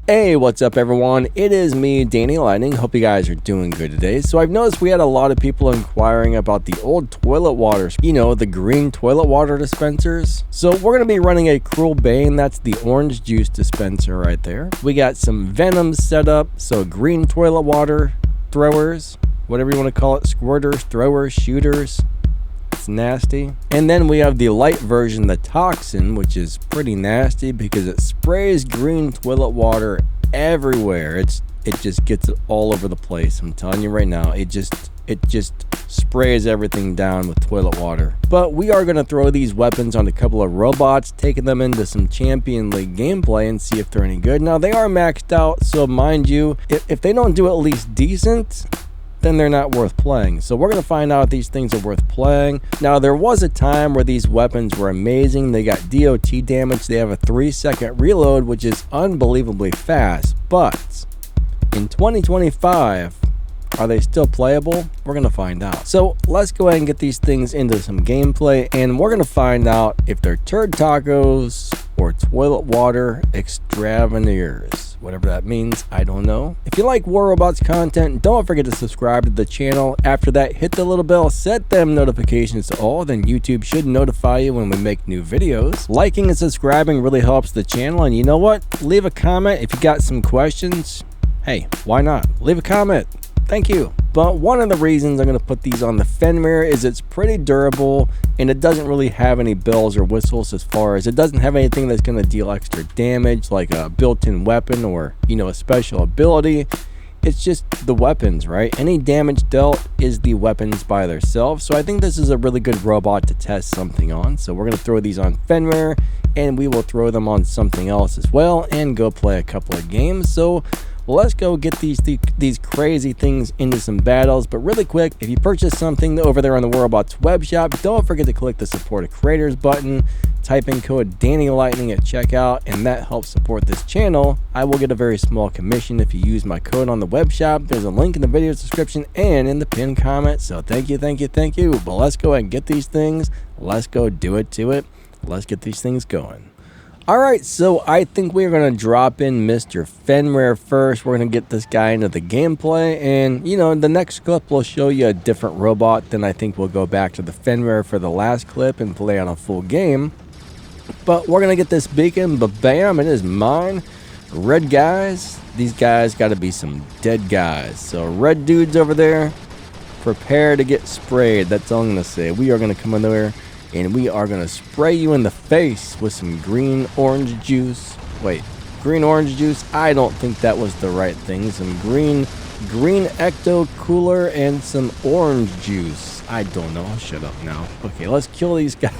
Hey, what's up everyone? It is me, dannylightning. Hope you guys are doing good today. So I've noticed we had a lot of people inquiring about the old toilet waters, you know, the green toilet water dispensers. So we're going to be running a Cruel Bane, that's the orange juice dispenser right there. We got some Venom set up, so green toilet water throwers, whatever you want to call it, squirters, throwers, shooters. It's nasty. And then we have the light version, the Toxin, which is pretty nasty because it sprays green toilet water everywhere. It just gets it all over the place. I'm telling you right now, it just sprays everything down with toilet water. But we are going to throw these weapons on a couple of robots, taking them into some Champion League gameplay and see if they're any good. Now they are maxed out, so mind you, if they don't do at least decent, then they're not worth playing. So we're going to find out if these things are worth playing. Now there was a time where these weapons were amazing. They got DOT damage. They have a 3-second reload, which is unbelievably fast. But in 2025, are they still playable? We're going to find out. So let's go ahead and get these things into some gameplay, and we're going to find out if they're turd tacos or toilet water extravaganers. Whatever that means, I don't know. If you like warrobots content, don't forget to subscribe to the channel. After that, hit the little bell, set them notifications to all, then YouTube should notify you when we make new videos. Liking and subscribing really helps the channel, and you know what? Leave a comment if you got some questions. Hey, why not? Leave a comment. Thank you. But one of the reasons I'm going to put these on the Fenrir is it's pretty durable and it doesn't really have any bells or whistles, as far as it doesn't have anything that's going to deal extra damage like a built-in weapon or, you know, a special ability. It's just the weapons, right? Any damage dealt is the weapons by themselves. So I think this is a really good robot to test something on. So we're going to throw these on Fenrir, and we will throw them on something else as well and go play a couple of games. So let's go get these crazy things into some battles. But really quick, if you purchase something over there on the warrobots web shop, don't forget to click the support a creators button, type in code dannylightning at checkout, and that helps support this channel. I will get a very small commission if you use my code on the web shop. There's a link in the video description and in the pinned comment. So thank you. But let's go ahead and get these things. Let's go do it to it. Let's get these things going. Alright, so I think we're going to drop in Mr. Fenrir first. We're going to get this guy into the gameplay, and you know, the next clip will show you a different robot. Then I think we'll go back to the Fenrir for the last clip and play on a full game. But we're going to get this beacon, but bam, it is mine. Red guys, these guys got to be some dead guys. So red dudes over there, prepare to get sprayed. That's all I'm going to say. We are going to come in there, and we are going to spray you in the face with some green orange juice. Wait, green orange juice? I don't think that was the right thing. Some green ecto cooler and some orange juice. I don't know. I'll shut up now. Okay, let's kill these guys.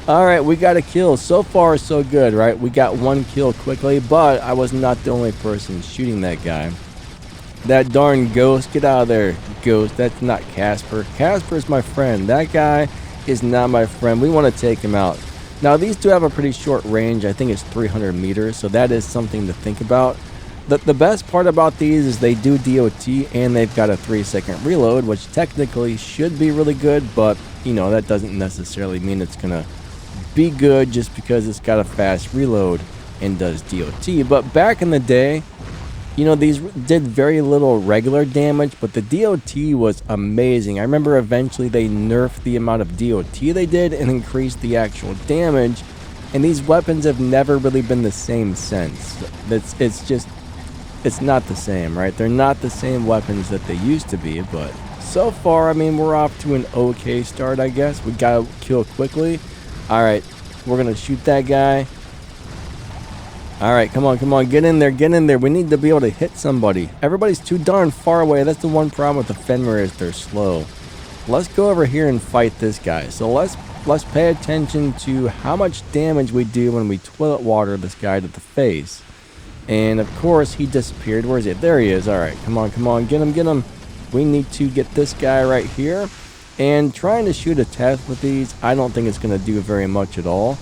Alright, we got a kill. So far, so good, right? We got one kill quickly, but I was not the only person shooting that guy. That darn ghost. Get out of there, ghost. That's not Casper. Casper's my friend. That guy is not my friend. We want to take him out. Now these two have a pretty short range. I think it's 300 meters, so that is something to think about. The best part about these is they do DOT, and they've got a 3-second reload, which technically should be really good, but you know, that doesn't necessarily mean it's gonna be good just because it's got a fast reload and does DOT. But back in the day, you know, these did very little regular damage, but the DOT was amazing. I remember eventually they nerfed the amount of DOT they did and increased the actual damage, and these weapons have never really been the same since. It's not the same, right? They're not the same weapons that they used to be, but so far, I mean, we're off to an okay start, I guess. We gotta kill quickly. All right, we're gonna shoot that guy. All right, come on, get in there. We need to be able to hit somebody. Everybody's too darn far away. That's the one problem with the Fenrir, is they're slow. Let's go over here and fight this guy. So let's pay attention to how much damage we do when we toilet water this guy to the face. And of course, he disappeared. Where is he? There he is. All right, come on, get him. We need to get this guy right here. And trying to shoot a test with these, I don't think it's going to do very much at all.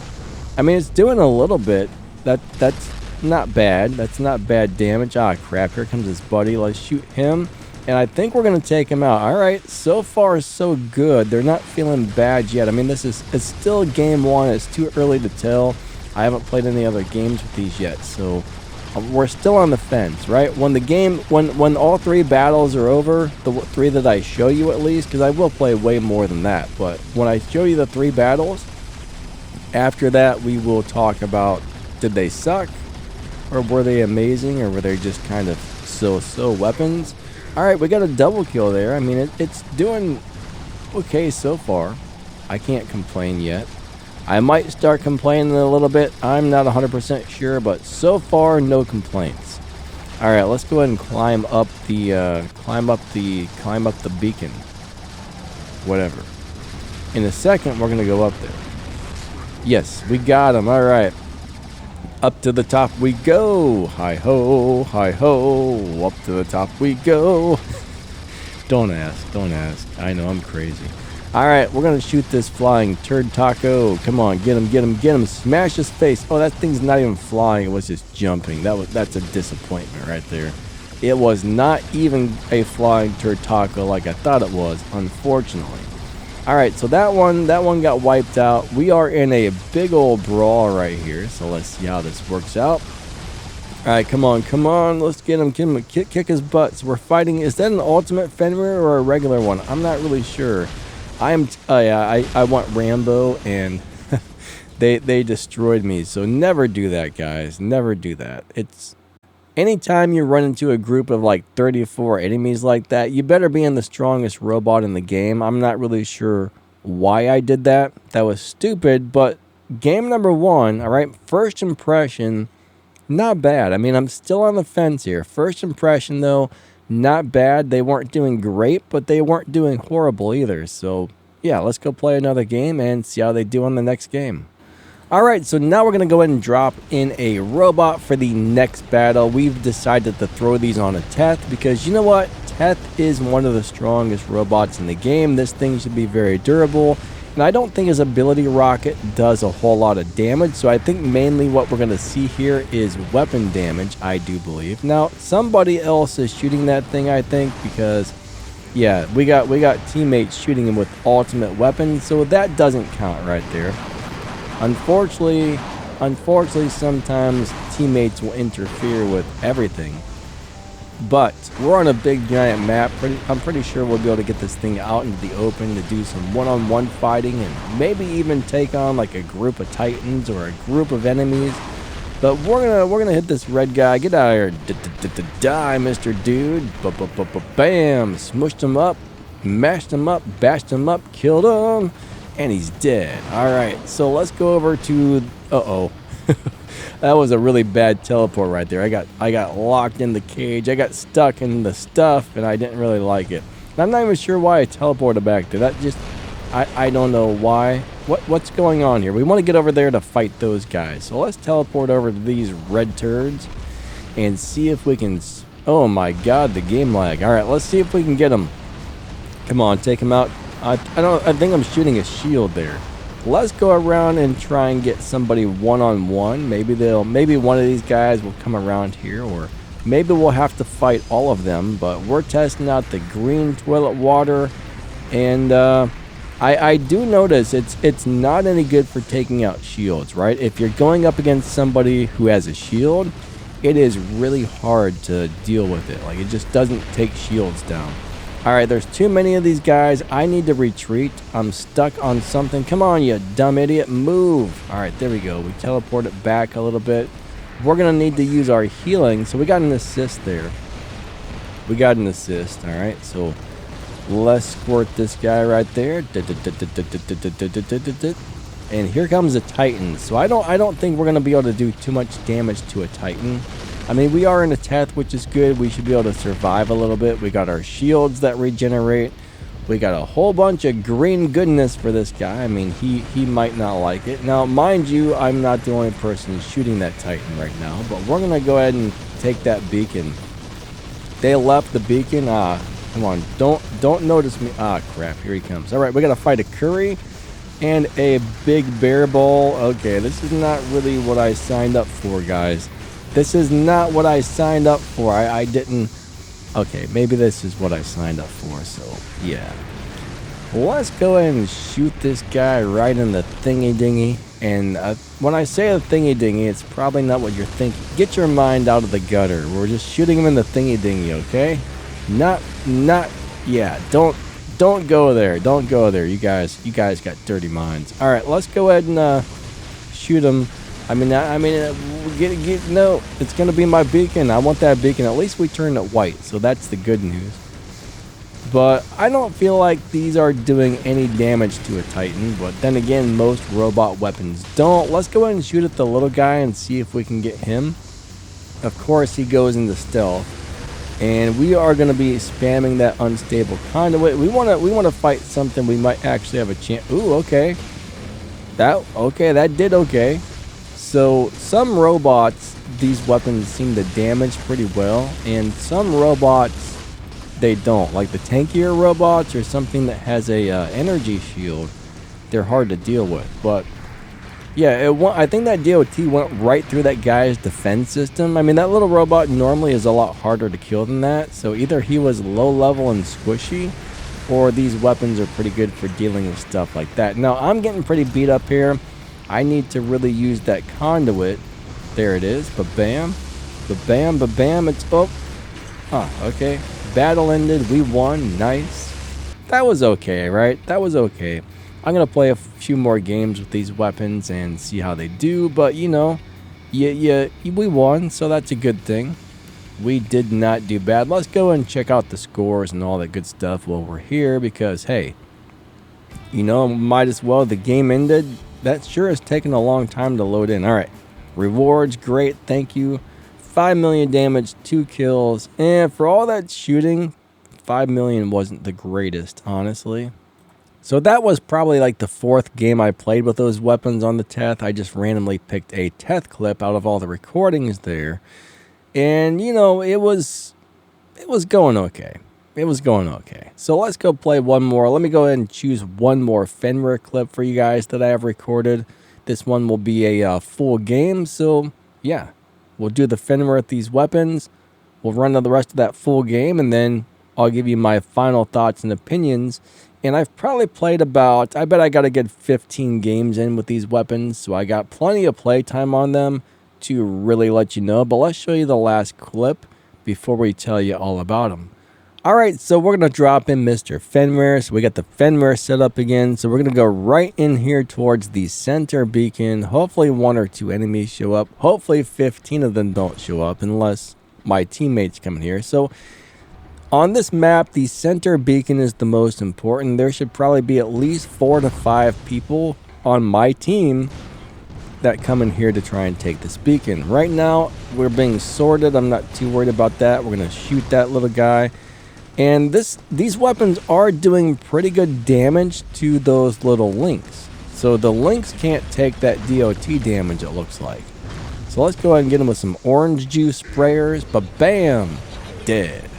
I mean, it's doing a little bit. That's not bad. That's not bad damage. Ah, crap. Here comes his buddy. Let's shoot him. And I think we're going to take him out. All right. So far, so good. They're not feeling bad yet. I mean, it's still game one. It's too early to tell. I haven't played any other games with these yet. So we're still on the fence, right? When the game, when all 3 battles are over, the 3 that I show you at least, because I will play way more than that, but when I show you the 3 battles, after that we will talk about, did they suck, or were they amazing, or were they just kind of so weapons? Alright, we got a double kill there. I mean, it's doing okay so far. I can't complain yet. I might start complaining a little bit. I'm not 100% sure, but so far, no complaints. All right, let's go ahead and climb up the beacon. Whatever. In a second, we're gonna go up there. Yes, we got him. All right, up to the top we go. Hi ho, hi ho. Up to the top we go. Don't ask. Don't ask. I know I'm crazy. Alright, we're going to shoot this flying turd taco. Come on, get him, get him, get him. Smash his face. Oh, that thing's not even flying. It was just jumping. That's a disappointment right there. It was not even a flying turd taco like I thought it was, unfortunately. Alright, so that one got wiped out. We are in a big old brawl right here. So let's see how this works out. Alright, come on, come on. Let's get him, kick his butt. So we're fighting. Is that an ultimate Fenrir or a regular one? I'm not really sure. I want Rambo, and they destroyed me. So never do that, guys. Never do that. It's anytime you run into a group of like 34 enemies like that, you better be in the strongest robot in the game. I'm not really sure why I did that. That was stupid, but game number 1, all right, first impression, not bad. I mean, I'm still on the fence here. First impression, though, not bad. They weren't doing great, but they weren't doing horrible either. So, yeah, let's go play another game and see how they do on the next game. Alright, so now we're going to go ahead and drop in a robot for the next battle. We've decided to throw these on a Teth because, you know what? Teth is one of the strongest robots in the game. This thing should be very durable. And I don't think his ability rocket does a whole lot of damage, so I think mainly what we're going to see here is weapon damage, I do believe. Now, somebody else is shooting that thing, I think, because, yeah, we got teammates shooting him with ultimate weapons, so that doesn't count right there. Unfortunately, sometimes teammates will interfere with everything. But we're on a big giant map. I'm pretty sure we'll be able to get this thing out into the open to do some one-on-one fighting and maybe even take on like a group of titans or a group of enemies. But we're gonna hit this red guy. Get out of here! Die, Mr. Dude! Bam! Smushed him up, mashed him up, bashed him up, killed him, and he's dead. All right, so let's go over to. That was a really bad teleport right there. I got locked in the cage. I got stuck in the stuff, and I didn't really like it. And I'm not even sure why I teleported back there. That just, I don't know why. What's going on here? We want to get over there to fight those guys. So let's teleport over to these red turds and see if we can. Oh my God, the game lag. All right, let's see if we can get them. Come on, take them out. I think I'm shooting a shield there. Let's go around and try and get somebody one-on-one. Maybe one of these guys will come around here, or maybe we'll have to fight all of them. But we're testing out the green toilet water, and I do notice it's not any good for taking out shields, right? If you're going up against somebody who has a shield, it is really hard to deal with it. Like, it just doesn't take shields down. Alright, there's too many of these guys. I need to retreat. I'm stuck on something. Come on, you dumb idiot. Move. Alright, there we go. We teleport it back a little bit. We're going to need to use our healing. So we got an assist there. We got an assist. Alright, so let's squirt this guy right there. And here comes a Titan. So I don't think we're going to be able to do too much damage to a Titan. I mean, we are in a Teth, which is good. We should be able to survive a little bit. We got our shields that regenerate. We got a whole bunch of green goodness for this guy. I mean, he might not like it. Now, mind you, I'm not the only person shooting that Titan right now, but we're going to go ahead and take that beacon. They left the beacon. Come on. Don't notice me. Crap. Here he comes. All right, we got to fight a Curry and a big bear ball. Okay, this is not really what I signed up for, guys. This is not what I signed up for. I didn't. Okay, maybe this is what I signed up for, so yeah. Let's go ahead and shoot this guy right in the thingy dingy. And when I say a thingy dingy, it's probably not what you're thinking. Get your mind out of the gutter. We're just shooting him in the thingy dingy, okay? Not, yeah, don't go there. Don't go there. You guys got dirty minds. All right, let's go ahead and shoot him. No, it's gonna be my beacon. I want that beacon. At least we turned it white, so that's the good news. But I don't feel like these are doing any damage to a Titan. But then again, most robot weapons don't. Let's go ahead and shoot at the little guy and see if we can get him. Of course, he goes into stealth. And we are going to be spamming that unstable conduit. We want to fight something we might actually have a chance. Ooh, okay. That did okay. So some robots, these weapons seem to damage pretty well, and some robots they don't. Like the tankier robots or something that has a energy shield, they're hard to deal with. But yeah, I think that DOT went right through that guy's defense system. I mean, that little robot normally is a lot harder to kill than that. So either he was low level and squishy, or these weapons are pretty good for dealing with stuff like that. Now, I'm getting pretty beat up here. I need to really use that conduit. There it is. Ba-bam. Ba-bam, ba-bam. It's up. Okay. Battle ended. We won. Nice. That was okay, right? That was okay. I'm going to play a few more games with these weapons and see how they do. But, you know, we won, so that's a good thing. We did not do bad. Let's go and check out the scores and all that good stuff while we're here. Because, hey, you know, might as well. The game ended. That sure has taken a long time to load in. All right. Rewards, great. Thank you. 5 million damage, 2 kills. And for all that shooting, 5 million wasn't the greatest, honestly. So that was probably like the 4th game I played with those weapons on the Teth. I just randomly picked a Teth clip out of all the recordings there. And, you know, it was going okay. It was going okay. So let's go play one more. Let me go ahead and choose one more Fenrir clip for you guys that I have recorded. This one will be a full game. So, yeah, we'll do the Fenrir with these weapons. We'll run the rest of that full game, and then I'll give you my final thoughts and opinions. And I've probably played about, I bet I got a good 15 games in with these weapons. So I got plenty of playtime on them to really let you know. But let's show you the last clip before we tell you all about them. Alright, so we're going to drop in Mr. Fenrir. So we got the Fenrir set up again. So we're going to go right in here towards the center beacon. Hopefully 1 or 2 enemies show up. Hopefully 15 of them don't show up unless my teammates come in here. So on this map, the center beacon is the most important. There should probably be at least 4 to 5 people on my team that come in here to try and take this beacon. Right now, we're being sorted. I'm not too worried about that. We're going to shoot that little guy. And these weapons are doing pretty good damage to those little links. So the links can't take that DOT damage, it looks like. So let's go ahead and get them with some orange juice sprayers. But bam! Dead.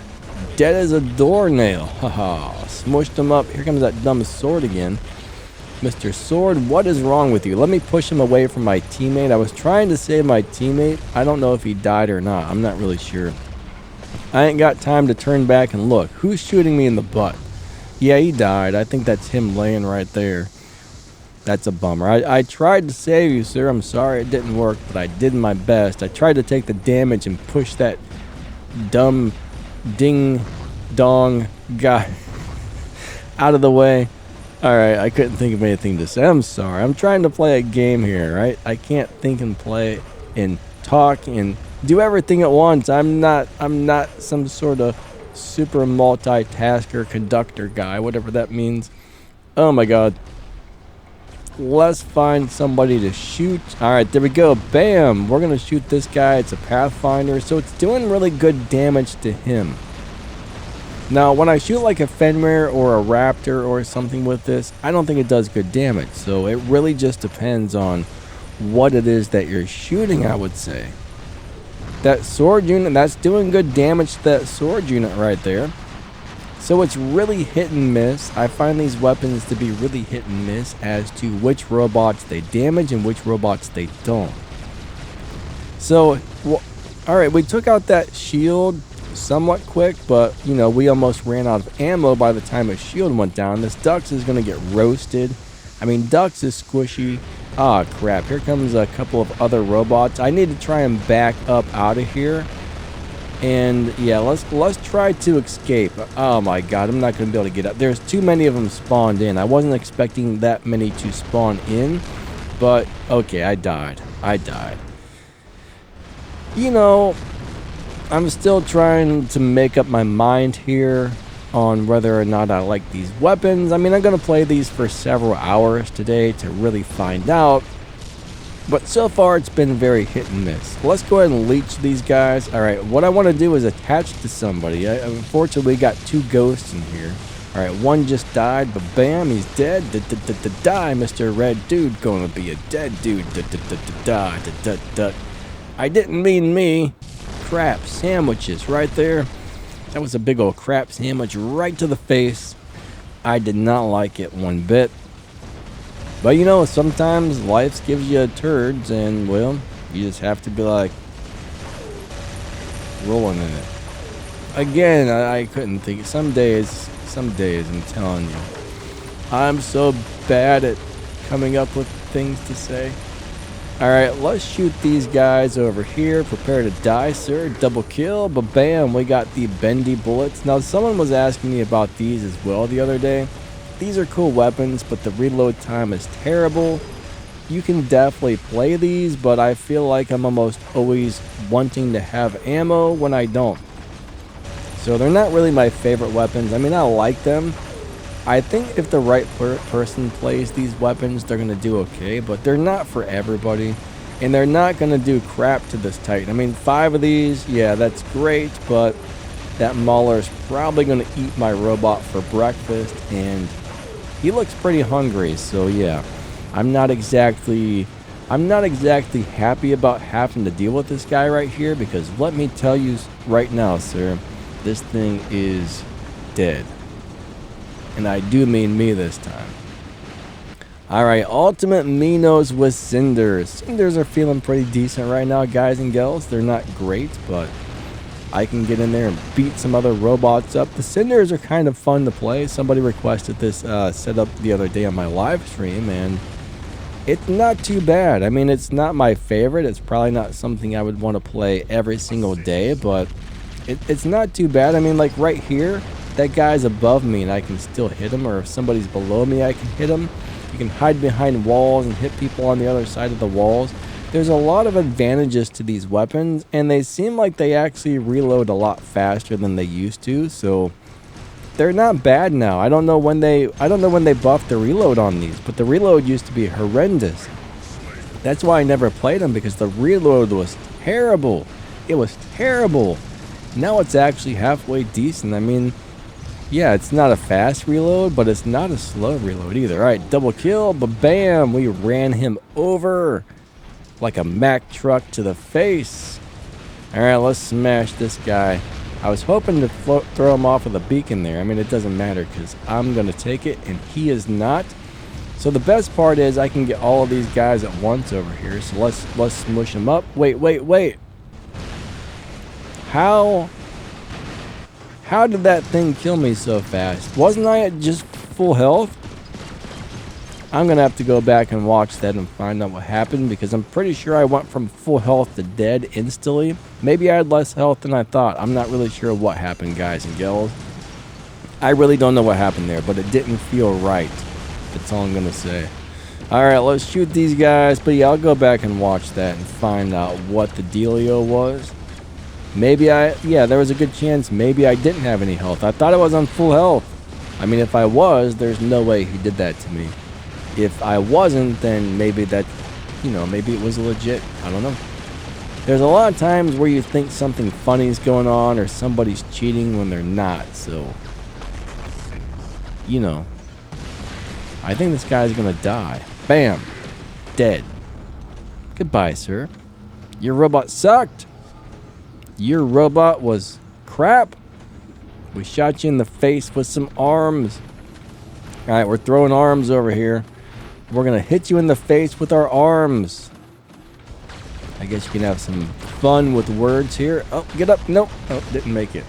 Dead as a doornail. Haha. Smushed him up. Here comes that dumb sword again. Mr. Sword, what is wrong with you? Let me push him away from my teammate. I was trying to save my teammate. I don't know if he died or not. I'm not really sure. I ain't got time to turn back and look. Who's shooting me in the butt? Yeah, he died. I think that's him laying right there. That's a bummer. I tried to save you, sir. I'm sorry it didn't work, but I did my best. I tried to take the damage and push that dumb ding-dong guy out of the way. Alright, I couldn't think of anything to say. I'm sorry. I'm trying to play a game here, right? I can't think and play and talk and do everything at once. I'm not some sort of super multitasker conductor guy, whatever that means. Oh my god. Let's find somebody to shoot. Alright, there we go. Bam! We're gonna shoot this guy. It's a Pathfinder, so it's doing really good damage to him. Now, when I shoot like a Fenrir or a Raptor or something with this, I don't think it does good damage. So it really just depends on what it is that you're shooting, I would say. That sword unit, that's doing good damage to that sword unit right there. So it's really hit and miss. I find these weapons to be really hit and miss as to which robots they damage and which robots they don't. So, alright, we took out that shield somewhat quick, but, you know, we almost ran out of ammo by the time his shield went down. This Dux is going to get roasted. I mean, Dux is squishy. Ah, crap. Here comes a couple of other robots. I need to try and back up out of here. And yeah, let's try to escape. Oh my god, I'm not going to be able to get up. There's too many of them spawned in. I wasn't expecting that many to spawn in. But, okay, I died. You know, I'm still trying to make up my mind here on whether or not I like these weapons. I mean, I'm going to play these for several hours today to really find out. But so far, it's been very hit and miss. Let's go ahead and leech these guys. Alright, what I want to do is attach to somebody. Unfortunately, got two ghosts in here. Alright, one just died, but bam, he's dead. Die, Mr. Red Dude. Gonna be a dead dude. Die. I didn't mean me. Crap sandwiches right there. That was a big old crap sandwich right to the face. I did not like it one bit. But you know, sometimes life gives you turds, and well, you just have to be like rolling in it. Again, I couldn't think. Some days, I'm telling you, I'm so bad at coming up with things to say. Alright, let's shoot these guys over here. Prepare to die, sir. Double kill, but bam, we got the bendy bullets. Now, someone was asking me about these as well the other day. These are cool weapons, but the reload time is terrible. You can definitely play these, but I feel like I'm almost always wanting to have ammo when I don't. So they're not really my favorite weapons. I mean, I like them. I think if the right person plays these weapons, they're going to do okay, but they're not for everybody, and they're not going to do crap to this Titan. I mean, 5 of these, yeah, that's great, but that Mauler's probably going to eat my robot for breakfast, and he looks pretty hungry, so yeah. I'm not exactly happy about having to deal with this guy right here, because let me tell you right now, sir, this thing is dead. And I do mean me this time. Alright, Ultimate Minos with Cinders. Cinders are feeling pretty decent right now, guys and gals. They're not great, but I can get in there and beat some other robots up. The Cinders are kind of fun to play. Somebody requested this setup the other day on my live stream, and it's not too bad. I mean, it's not my favorite. It's probably not something I would want to play every single day, but it's not too bad. I mean, like right here, that guy's above me and I can still hit him, or if somebody's below me, I can hit him. You can hide behind walls and hit people on the other side of the walls. There's a lot of advantages to these weapons, and they seem like they actually reload a lot faster than they used to, so they're not bad now. I don't know when they buffed the reload on these, but the reload used to be horrendous. That's why I never played them, because the reload was terrible. It was terrible. Now it's actually halfway decent. I mean, yeah, it's not a fast reload, but it's not a slow reload either. Alright, double kill, but bam, we ran him over like a Mack truck to the face. Alright, let's smash this guy. I was hoping to throw him off with a beacon there. I mean, it doesn't matter because I'm going to take it, and he is not. So the best part is I can get all of these guys at once over here. So let's smush them up. Wait. How did that thing kill me so fast? Wasn't I at just full health? I'm going to have to go back and watch that and find out what happened, because I'm pretty sure I went from full health to dead instantly. Maybe I had less health than I thought. I'm not really sure what happened, guys and gals. I really don't know what happened there, but it didn't feel right. That's all I'm going to say. Alright, let's shoot these guys. But yeah, I'll go back and watch that and find out what the dealio was. Maybe there was a good chance maybe I didn't have any health. I thought I was on full health. I mean, if I was, there's no way he did that to me. If I wasn't, then maybe that, maybe it was legit. I don't know. There's a lot of times where you think something funny's going on or somebody's cheating when they're not. So, I think this guy's gonna die. Bam. Dead. Goodbye, sir. Your robot sucked. Your robot was crap. We shot you in the face with some arms. Alright, we're throwing arms over here. We're going to hit you in the face with our arms. I guess you can have some fun with words here. Oh, get up. Nope. Oh, didn't make it.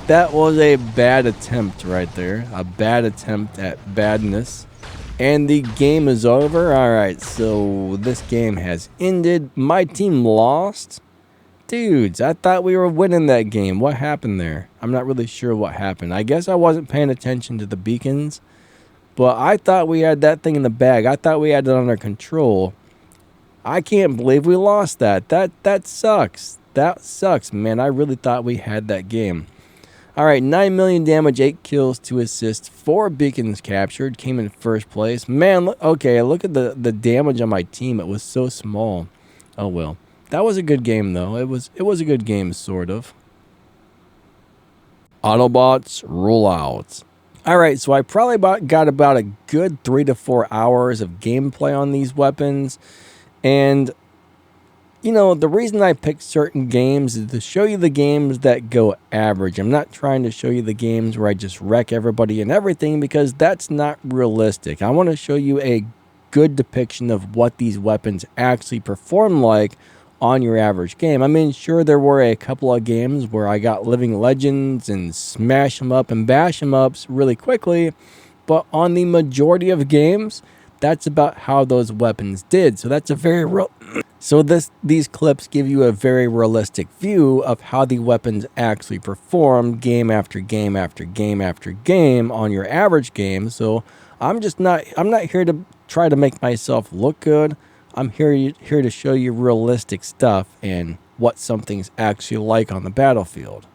That was a bad attempt right there. A bad attempt at badness. And the game is over. Alright, so this game has ended. My team lost. Dudes, I thought we were winning that game. What happened there? I'm not really sure what happened. I guess I wasn't paying attention to the beacons. But I thought we had that thing in the bag. I thought we had it under control. I can't believe we lost that. That sucks. That sucks, man. I really thought we had that game. Alright, 9 million damage, 8 kills, 2 assists, 4 beacons captured, came in first place. Man, look at the damage on my team. It was so small. Oh well. That was a good game though. It was a good game, sort of. Autobots roll out. Alright, so I probably got about a good 3 to 4 hours of gameplay on these weapons. And you know, the reason I pick certain games is to show you the games that go average. I'm not trying to show you the games where I just wreck everybody and everything, because that's not realistic. I want to show you a good depiction of what these weapons actually perform like on your average game. I mean, sure, there were a couple of games where I got living legends and smash them up and bash them up really quickly, but on the majority of games, that's about how those weapons did. So that's a very real... So these clips give you a very realistic view of how the weapons actually perform game after game after game after game on your average game. So I'm not here to try to make myself look good. I'm here to show you realistic stuff and what something's actually like on the battlefield.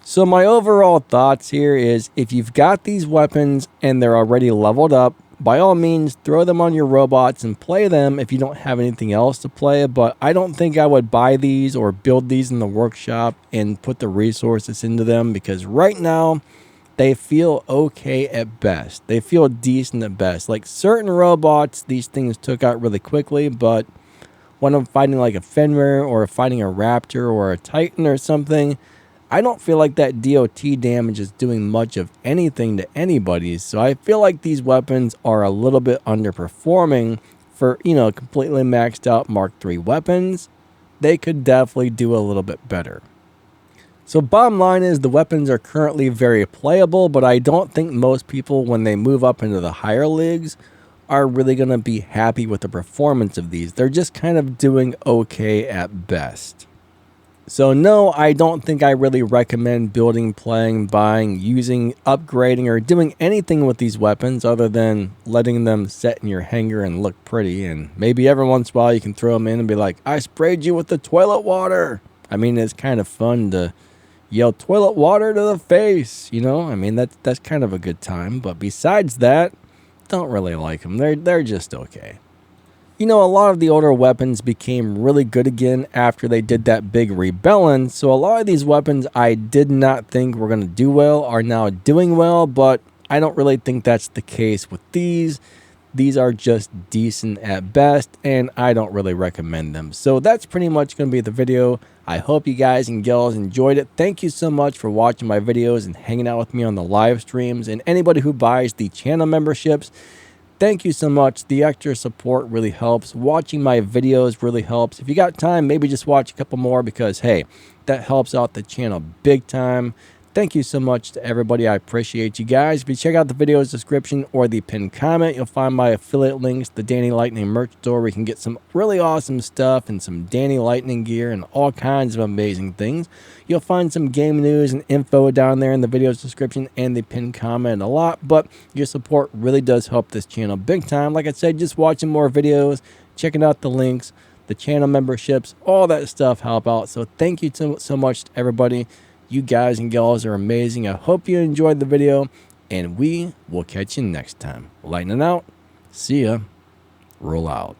So my overall thoughts here is, if you've got these weapons and they're already leveled up, by all means, throw them on your robots and play them if you don't have anything else to play. But I don't think I would buy these or build these in the workshop and put the resources into them, because right now they feel okay at best. They feel decent at best. Like certain robots, these things took out really quickly, but when I'm fighting like a Fenrir or fighting a Raptor or a Titan or something, I don't feel like that DOT damage is doing much of anything to anybody. So I feel like these weapons are a little bit underperforming for, you know, completely maxed out Mark III weapons. They could definitely do a little bit better. So bottom line is, the weapons are currently very playable, but I don't think most people, when they move up into the higher leagues, are really going to be happy with the performance of these. They're just kind of doing okay at best. So no, I don't think I really recommend building, playing, buying, using, upgrading, or doing anything with these weapons other than letting them set in your hangar and look pretty. And maybe every once in a while you can throw them in and be like, I sprayed you with the toilet water. I mean, it's kind of fun to yell toilet water to the face, you know? I mean, that's kind of a good time. But besides that, don't really like them. They're just okay. You know, a lot of the older weapons became really good again after they did that big rebalance. So a lot of these weapons I did not think were going to do well are now doing well, but I don't really think that's the case with these. These are just decent at best, and I don't really recommend them. So that's pretty much going to be the video. I hope you guys and gals enjoyed it. Thank you so much for watching my videos and hanging out with me on the live streams. And anybody who buys the channel memberships, thank you so much. The extra support really helps. Watching my videos really helps. If you got time, maybe just watch a couple more, because, hey, that helps out the channel big time. Thank you so much to everybody. I appreciate you guys. If you check out the video's description or the pinned comment, you'll find my affiliate links, the Danny Lightning merch store, where you can get some really awesome stuff and some Danny Lightning gear and all kinds of amazing things. You'll find some game news and info down there in the video's description and the pinned comment a lot, but your support really does help this channel big time. Like I said, just watching more videos, checking out the links, the channel memberships, all that stuff help out. So thank you so much to everybody. You guys and gals are amazing. I hope you enjoyed the video, and we will catch you next time. Lightning out. See ya. Roll out.